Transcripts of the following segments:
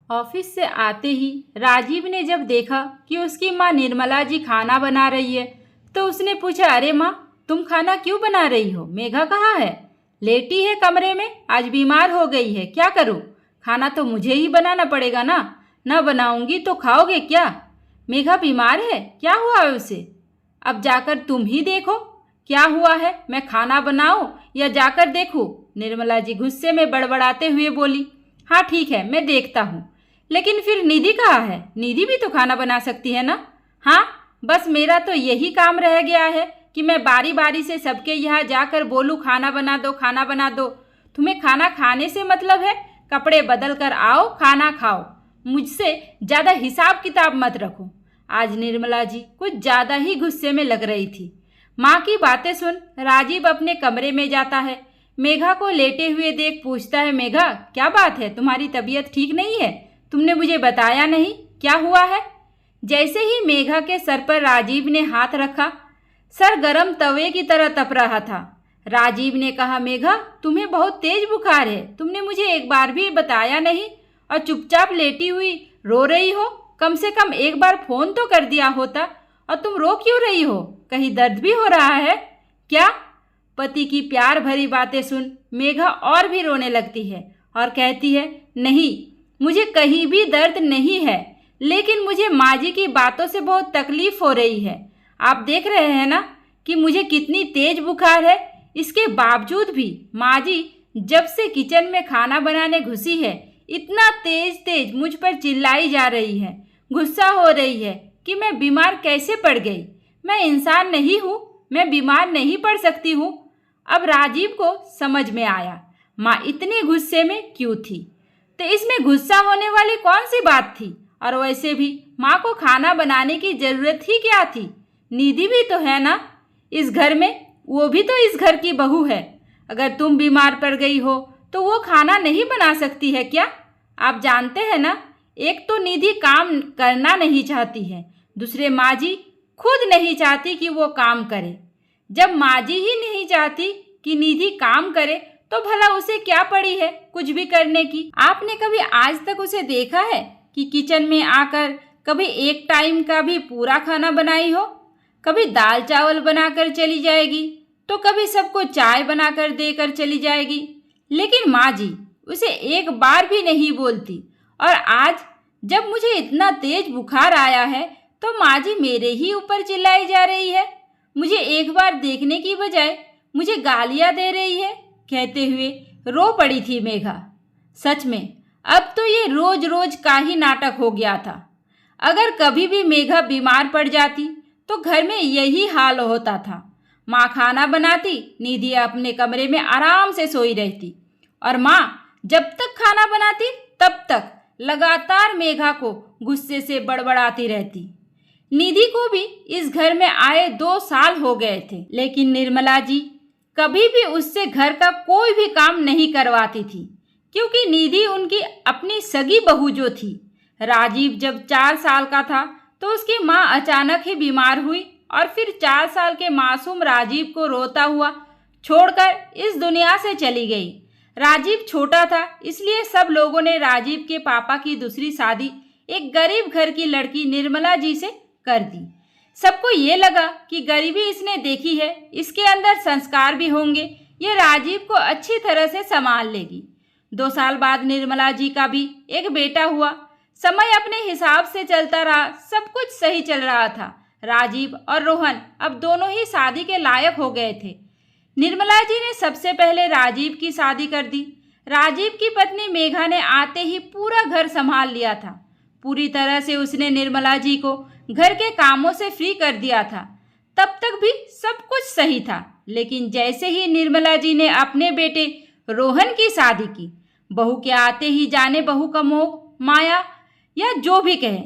Office से आते ही राजीव ने जब देखा कि उसकी माँ निर्मला जी खाना बना रही है तो उसने पूछा, अरे माँ, तुम खाना क्यों बना रही हो? मेघा कहाँ है? लेटी है कमरे में, आज बीमार हो गई है, क्या करूँ? खाना तो मुझे ही बनाना पड़ेगा ना, न बनाऊंगी तो खाओगे क्या? मेघा बीमार है, क्या हुआ है उसे? अब जाकर तुम ही देखो क्या हुआ है, मैं खाना बनाऊं या जाकर देखूं? निर्मला जी गुस्से में बड़बड़ाते हुए बोली। हाँ ठीक है, मैं देखता हूँ, लेकिन फिर निधि कहाँ है? निधि भी तो खाना बना सकती है ना? हाँ, बस मेरा तो यही काम रह गया है कि मैं बारी बारी से सबके यहाँ जाकर बोलूँ खाना बना दो, खाना बना दो। तुम्हें खाना खाने से मतलब है? कपड़े बदल कर आओ, खाना खाओ, मुझसे ज़्यादा हिसाब किताब मत रखो। आज निर्मला जी कुछ ज़्यादा ही गुस्से में लग रही थी। माँ की बातें सुन राजीव अपने कमरे में जाता है। मेघा को लेटे हुए देख पूछता है, मेघा क्या बात है, तुम्हारी तबीयत ठीक नहीं है? तुमने मुझे बताया नहीं, क्या हुआ है? जैसे ही मेघा के सर पर राजीव ने हाथ रखा, सर गरम तवे की तरह तप रहा था। राजीव ने कहा, मेघा तुम्हें बहुत तेज बुखार है, तुमने मुझे एक बार भी बताया नहीं और चुपचाप लेटी हुई रो रही हो। कम से कम एक बार फोन तो कर दिया होता। और तुम रो क्यों रही हो? कहीं दर्द भी हो रहा है क्या? पति की प्यार भरी बातें सुन मेघा और भी रोने लगती है और कहती है, नहीं, मुझे कहीं भी दर्द नहीं है, लेकिन मुझे माँ जी की बातों से बहुत तकलीफ हो रही है। आप देख रहे हैं ना कि मुझे कितनी तेज बुखार है। इसके बावजूद भी माँ जी जब से किचन में खाना बनाने घुसी है, इतना तेज तेज मुझ पर चिल्लाई जा रही है, गुस्सा हो रही है कि मैं बीमार कैसे पड़ गई। मैं इंसान नहीं हूँ, मैं बीमार नहीं पड़ सकती हूँ। अब राजीव को समझ में आया माँ इतने गुस्से में क्यों थी। तो इसमें गुस्सा होने वाली कौन सी बात थी? और वैसे भी माँ को खाना बनाने की ज़रूरत ही क्या थी? निधि भी तो है ना इस घर में, वो भी तो इस घर की बहू है। अगर तुम बीमार पड़ गई हो तो वो खाना नहीं बना सकती है क्या? आप जानते हैं ना, एक तो निधि काम करना नहीं चाहती है, दूसरे माँ जी खुद नहीं चाहती कि वो काम करे। जब माँ जी ही नहीं चाहती कि निधि काम करे तो भला उसे क्या पड़ी है कुछ भी करने की? आपने कभी आज तक उसे देखा है कि किचन में आकर कभी एक टाइम का भी पूरा खाना बनाई हो? कभी दाल चावल बनाकर चली जाएगी तो कभी सबको चाय बनाकर देकर चली जाएगी, लेकिन माँ जी उसे एक बार भी नहीं बोलती। और आज जब मुझे इतना तेज बुखार आया है तो माँ जी मेरे ही ऊपर चिल्लाई जा रही है। मुझे एक बार देखने की बजाय मुझे गालियाँ दे रही है, कहते हुए रो पड़ी थी मेघा। सच में अब तो ये रोज रोज का ही नाटक हो गया था। अगर कभी भी मेघा बीमार पड़ जाती तो घर में यही हाल होता था। माँ खाना बनाती, निधि अपने कमरे में आराम से सोई रहती और माँ जब तक खाना बनाती तब तक लगातार मेघा को गुस्से से बड़बड़ाती रहती। निधि को भी इस घर में आए 2 साल हो गए थे, लेकिन निर्मला जी कभी भी उससे घर का कोई भी काम नहीं करवाती थी, क्योंकि निधि उनकी अपनी सगी बहू जो थी। राजीव जब 4 साल का था तो उसकी माँ अचानक ही बीमार हुई और फिर 4 साल के मासूम राजीव को रोता हुआ छोड़कर इस दुनिया से चली गई। राजीव छोटा था, इसलिए सब लोगों ने राजीव के पापा की दूसरी शादी एक गरीब घर की लड़की निर्मला जी से कर दी। सबको ये लगा कि गरीबी इसने देखी है, इसके अंदर संस्कार भी होंगे, ये राजीव को अच्छी तरह से संभाल लेगी। 2 साल बाद निर्मला जी का भी एक बेटा हुआ। समय अपने हिसाब से चलता रहा, सब कुछ सही चल रहा था। राजीव और रोहन अब दोनों ही शादी के लायक हो गए थे। निर्मला जी ने सबसे पहले राजीव की शादी कर दी। राजीव की पत्नी मेघा ने आते ही पूरा घर संभाल लिया था। पूरी तरह से उसने निर्मला जी को घर के कामों से फ्री कर दिया था। तब तक भी सब कुछ सही था, लेकिन जैसे ही निर्मला जी ने अपने बेटे रोहन की शादी की, बहू के आते ही जाने बहू का मोह, माया या जो भी कहे,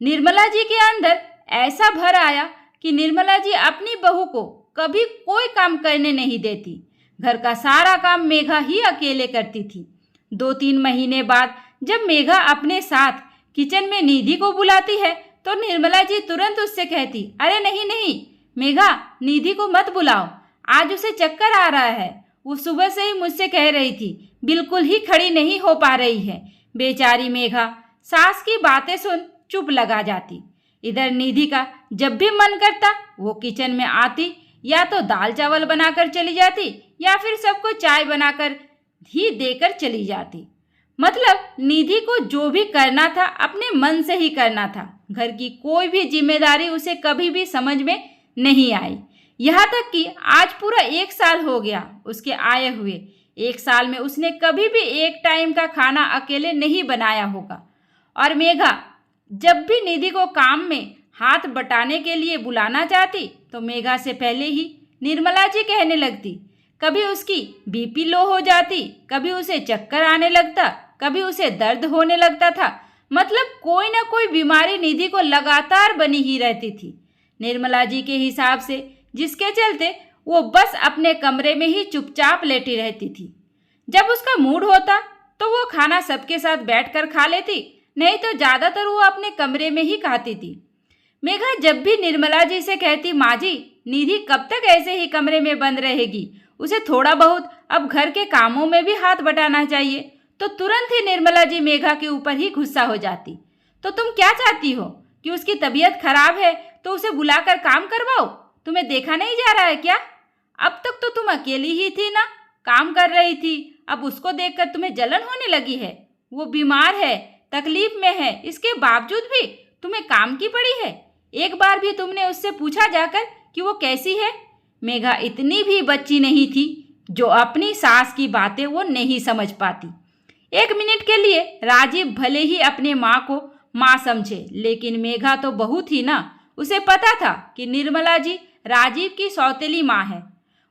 निर्मला जी के अंदर ऐसा भर आया कि निर्मला जी अपनी बहू को कभी कोई काम करने नहीं देती। घर का सारा काम मेघा ही अकेले करती थी। 2-3 महीने बाद जब मेघा अपने साथ किचन में निधि को बुलाती है तो निर्मला जी तुरंत उससे कहती, अरे नहीं नहीं मेघा, निधि को मत बुलाओ, आज उसे चक्कर आ रहा है। वो सुबह से ही मुझसे कह रही थी, बिल्कुल ही खड़ी नहीं हो पा रही है। बेचारी मेघा सास की बातें सुन चुप लगा जाती। इधर निधि का जब भी मन करता वो किचन में आती, या तो दाल चावल बनाकर चली जाती या फिर सबको चाय बनाकर ही देकर चली जाती। मतलब निधि को जो भी करना था अपने मन से ही करना था। घर की कोई भी जिम्मेदारी उसे कभी भी समझ में नहीं आई। यहाँ तक कि आज पूरा 1 साल हो गया उसके आए हुए। 1 साल में उसने कभी भी एक टाइम का खाना अकेले नहीं बनाया होगा। और मेघा जब भी निधि को काम में हाथ बटाने के लिए बुलाना चाहती तो मेघा से पहले ही निर्मला जी कहने लगती। कभी उसकी बीपी लो हो जाती, कभी उसे चक्कर आने लगता, कभी उसे दर्द होने लगता था। मतलब कोई ना कोई बीमारी निधि को लगातार बनी ही रहती थी निर्मला जी के हिसाब से, जिसके चलते वो बस अपने कमरे में ही चुपचाप लेटी रहती थी। जब उसका मूड होता तो वो खाना सबके साथ बैठकर खा लेती, नहीं तो ज़्यादातर वो अपने कमरे में ही खाती थी। मेघा जब भी निर्मला जी से कहती, माँ जी निधि कब तक ऐसे ही कमरे में बंद रहेगी, उसे थोड़ा बहुत अब घर के कामों में भी हाथ बटाना चाहिए, तो तुरंत ही निर्मला जी मेघा के ऊपर ही गुस्सा हो जाती। तो तुम क्या चाहती हो कि उसकी तबीयत खराब है तो उसे बुलाकर काम करवाओ? तुम्हें देखा नहीं जा रहा है क्या? अब तक तो तुम अकेली ही थी ना, काम कर रही थी। अब उसको देखकर तुम्हें जलन होने लगी है? वो बीमार है, तकलीफ में है, इसके बावजूद भी तुम्हें काम की पड़ी है। एक बार भी तुमने उससे पूछा जाकर कि वो कैसी है? मेघा इतनी भी बच्ची नहीं थी जो अपनी सास की बातें वो नहीं समझ पाती। 1 मिनट के लिए राजीव भले ही अपने माँ को माँ समझे, लेकिन मेघा तो बहू थी ना। उसे पता था कि निर्मला जी राजीव की सौतेली माँ है।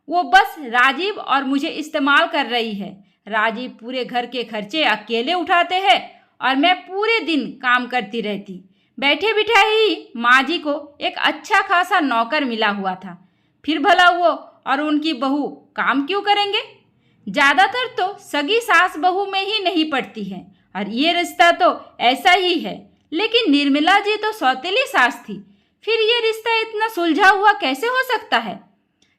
वो बस राजीव और मुझे इस्तेमाल कर रही है। राजीव पूरे घर के खर्चे अकेले उठाते हैं और मैं पूरे दिन काम करती रहती। बैठे बिठाए ही माँ जी को एक अच्छा खासा नौकर मिला हुआ था। फिर भला वो और उनकी बहू काम क्यों करेंगे? ज़्यादातर तो सगी सास बहू में ही नहीं पड़ती है और ये रिश्ता तो ऐसा ही है। लेकिन निर्मला जी तो सौतेली सास थी, फिर ये रिश्ता इतना सुलझा हुआ कैसे हो सकता है?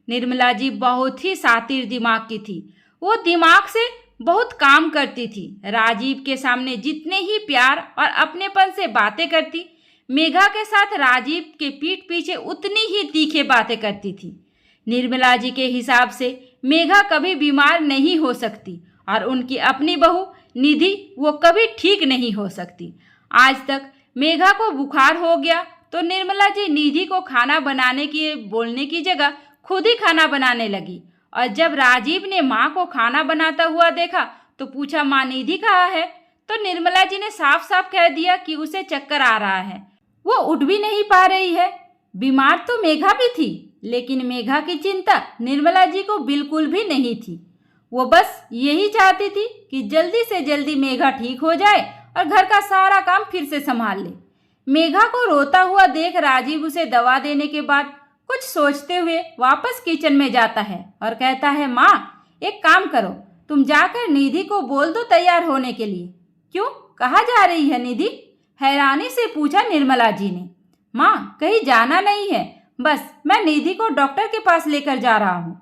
निर्मला जी बहुत ही शातिर दिमाग की थी। वो दिमाग से बहुत काम करती थी। राजीव के सामने जितने ही प्यार और अपनेपन से बातें करती, मेघा के साथ राजीव के पीठ पीछे उतनी ही तीखे बातें करती थी। निर्मला जी के हिसाब से मेघा कभी बीमार नहीं हो सकती और उनकी अपनी बहू निधि वो कभी ठीक नहीं हो सकती। आज तक मेघा को बुखार हो गया तो निर्मला जी निधि को खाना बनाने की बोलने की जगह खुद ही खाना बनाने लगी। और जब राजीव ने माँ को खाना बनाता हुआ देखा तो पूछा, माँ निधि कहाँ है? तो निर्मला जी ने साफ साफ कह दिया कि उसे चक्कर आ रहा है, वो उठ भी नहीं पा रही है। बीमार तो मेघा भी थी, लेकिन मेघा की चिंता निर्मला जी को बिल्कुल भी नहीं थी। वो बस यही चाहती थी कि जल्दी से जल्दी मेघा ठीक हो जाए और घर का सारा काम फिर से संभाल ले। मेघा को रोता हुआ देख राजीव उसे दवा देने के बाद कुछ सोचते हुए वापस किचन में जाता है और कहता है, माँ एक काम करो, तुम जाकर निधि को बोल दो तैयार होने के लिए। क्यों, कहाँ जा रही है निधि? हैरानी से पूछा निर्मला जी ने। माँ कहीं जाना नहीं है, बस मैं निधि को डॉक्टर के पास लेकर जा रहा हूँ।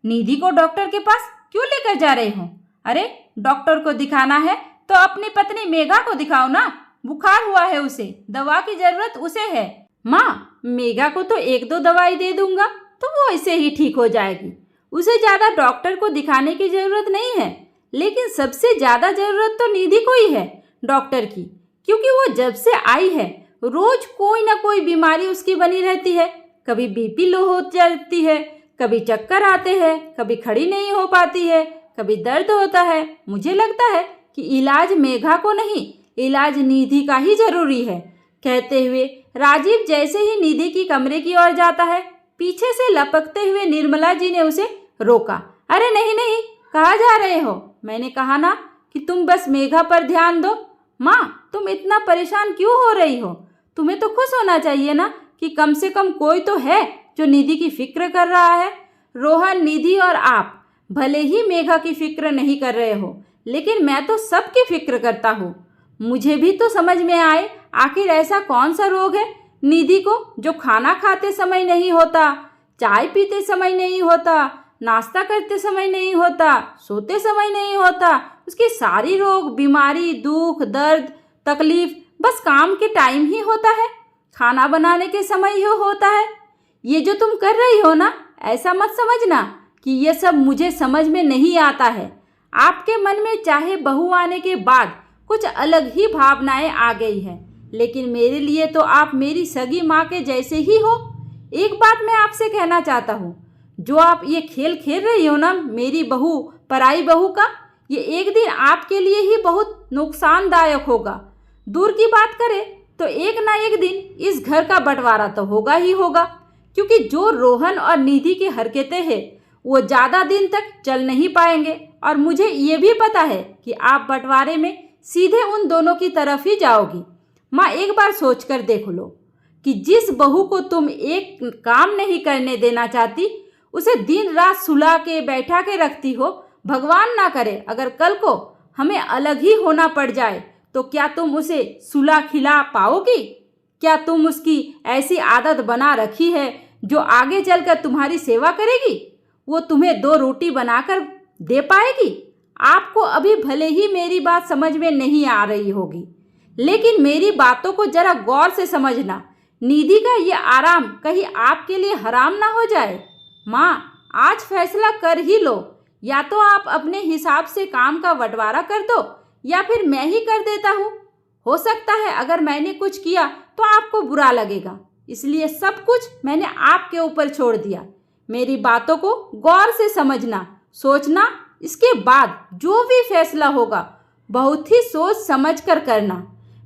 निधि को डॉक्टर के पास क्यों लेकर जा रहे हो? अरे डॉक्टर को दिखाना है तो अपनी पत्नी मेघा को दिखाओ ना, बुखार हुआ है उसे, दवा की जरूरत उसे है। माँ मेघा को तो 1-2 दवाई दे दूंगा तो वो ऐसे ही ठीक हो जाएगी, उसे ज़्यादा डॉक्टर को दिखाने की ज़रूरत नहीं है। लेकिन सबसे ज़्यादा ज़रूरत तो निधि को ही है डॉक्टर की, क्योंकि वो जब से आई है रोज़ कोई ना कोई बीमारी उसकी बनी रहती है। कभी बीपी लो हो जाती है, कभी चक्कर आते हैं, कभी खड़ी नहीं हो पाती है, कभी दर्द होता है। मुझे लगता है कि इलाज मेघा को नहीं, इलाज निधि का ही ज़रूरी है। कहते हुए राजीव जैसे ही निधि की कमरे की ओर जाता है, पीछे से लपकते हुए निर्मला जी ने उसे रोका। अरे नहीं नहीं, कहाँ जा रहे हो? मैंने कहा ना कि तुम बस मेघा पर ध्यान दो। माँ तुम इतना परेशान क्यों हो रही हो? तुम्हें तो खुश होना चाहिए ना कि कम से कम कोई तो है जो निधि की फिक्र कर रहा है। रोहन, निधि और आप भले ही मेघा की फिक्र नहीं कर रहे हो, लेकिन मैं तो सबकी फिक्र करता हूँ। मुझे भी तो समझ में आए आखिर ऐसा कौन सा रोग है निधि को जो खाना खाते समय नहीं होता, चाय पीते समय नहीं होता, नाश्ता करते समय नहीं होता, सोते समय नहीं होता। उसकी सारी रोग, बीमारी, दुख, दर्द तकलीफ बस काम के टाइम ही होता है, खाना बनाने के समय ही होता है। ये जो तुम कर रही हो ना, ऐसा मत समझना कि ये सब मुझे समझ में नहीं आता है। आपके मन में चाहे बहू आने के बाद कुछ अलग ही भावनाएं आ गई हैं, लेकिन मेरे लिए तो आप मेरी सगी माँ के जैसे ही हो। एक बात मैं आपसे कहना चाहता हूँ, जो आप ये खेल खेल रही हो ना मेरी बहू पराई बहू का, ये एक दिन आपके लिए ही बहुत नुकसानदायक होगा। दूर की बात करें तो एक ना एक दिन इस घर का बंटवारा तो होगा ही होगा, क्योंकि जो रोहन और निधि की हरकतें हैं वो ज़्यादा दिन तक चल नहीं पाएंगे। और मुझे ये भी पता है कि आप बंटवारे में सीधे उन दोनों की तरफ ही जाओगी। माँ, एक बार सोच कर देख लो कि जिस बहू को तुम एक काम नहीं करने देना चाहती, उसे दिन रात सुला के बैठा के रखती हो। भगवान ना करे अगर कल को हमें अलग ही होना पड़ जाए तो क्या तुम उसे सुला खिला पाओगी? क्या तुम उसकी ऐसी आदत बना रखी है जो आगे चलकर तुम्हारी सेवा करेगी? वो तुम्हें 2 रोटी बनाकर दे पाएगी? आपको अभी भले ही मेरी बात समझ में नहीं आ रही होगी, लेकिन मेरी बातों को जरा गौर से समझना। निधि का ये आराम कहीं आपके लिए हराम ना हो जाए। माँ, आज फैसला कर ही लो, या तो आप अपने हिसाब से काम का बंटवारा कर दो या फिर मैं ही कर देता हूँ। हो सकता है अगर मैंने कुछ किया तो आपको बुरा लगेगा, इसलिए सब कुछ मैंने आपके ऊपर छोड़ दिया। मेरी बातों को गौर से समझना, सोचना, इसके बाद जो भी फैसला होगा बहुत ही सोच समझ कर करना।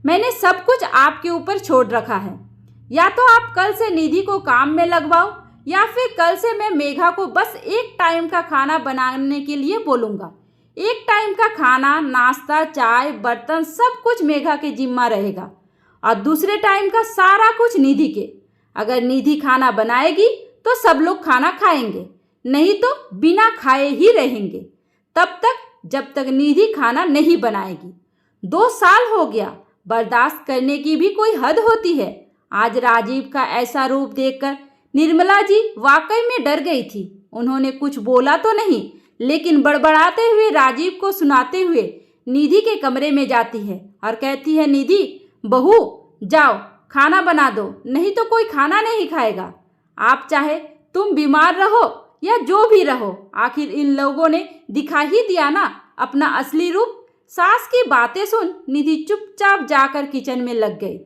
मैंने सब कुछ आपके ऊपर छोड़ रखा है। या तो आप कल से निधि को काम में लगवाओ या फिर कल से मैं मेघा को बस एक टाइम का खाना बनाने के लिए बोलूँगा। एक टाइम का खाना, नाश्ता, चाय, बर्तन सब कुछ मेघा के जिम्मा रहेगा और दूसरे टाइम का सारा कुछ निधि के। अगर निधि खाना बनाएगी तो सब लोग खाना खाएंगे, नहीं तो बिना खाए ही रहेंगे तब तक जब तक निधि खाना नहीं बनाएगी। 2 साल हो गया, बर्दाश्त करने की भी कोई हद होती है। आज राजीव का ऐसा रूप देखकर निर्मला जी वाकई में डर गई थी। उन्होंने कुछ बोला तो नहीं, लेकिन बड़बड़ाते हुए राजीव को सुनाते हुए निधि के कमरे में जाती है और कहती है, निधि बहू जाओ खाना बना दो, नहीं तो कोई खाना नहीं खाएगा। आप चाहे तुम बीमार रहो या जो भी रहो, आखिर इन लोगों ने दिखा ही दिया ना अपना असली रूप। सास की बातें सुन निधि चुपचाप जाकर किचन में लग गई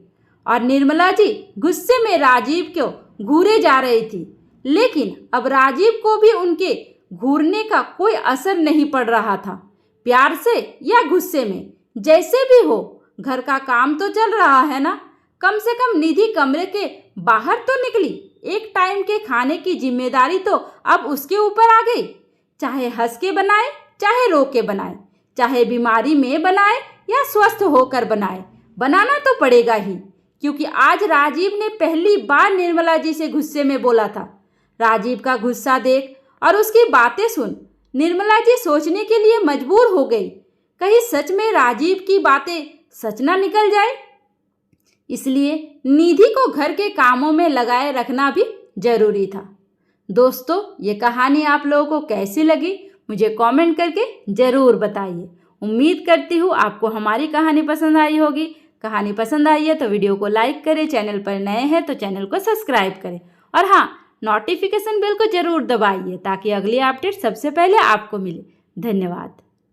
और निर्मला जी गुस्से में राजीव को घूरे जा रही थी, लेकिन अब राजीव को भी उनके घूरने का कोई असर नहीं पड़ रहा था। प्यार से या गुस्से में, जैसे भी हो, घर का काम तो चल रहा है ना। कम से कम निधि कमरे के बाहर तो निकली। एक टाइम के खाने की जिम्मेदारी तो अब उसके ऊपर आ गई। चाहे हंस के बनाए, चाहे रो के बनाए, चाहे बीमारी में बनाए या स्वस्थ होकर बनाए, बनाना तो पड़ेगा ही, क्योंकि आज राजीव ने पहली बार निर्मला जी से गुस्से में बोला था। राजीव का गुस्सा देख और उसकी बातें सुन निर्मला जी सोचने के लिए मजबूर हो गई, कहीं सच में राजीव की बातें सच ना निकल जाए। इसलिए निधि को घर के कामों में लगाए रखना भी जरूरी था। दोस्तों, ये कहानी आप लोगों को कैसी लगी मुझे कमेंट करके ज़रूर बताइए। उम्मीद करती हूँ आपको हमारी कहानी पसंद आई होगी। कहानी पसंद आई है तो वीडियो को लाइक करें, चैनल पर नए हैं तो चैनल को सब्सक्राइब करें और हाँ, नोटिफिकेशन बेल को ज़रूर दबाइए ताकि अगली अपडेट सबसे पहले आपको मिले। धन्यवाद।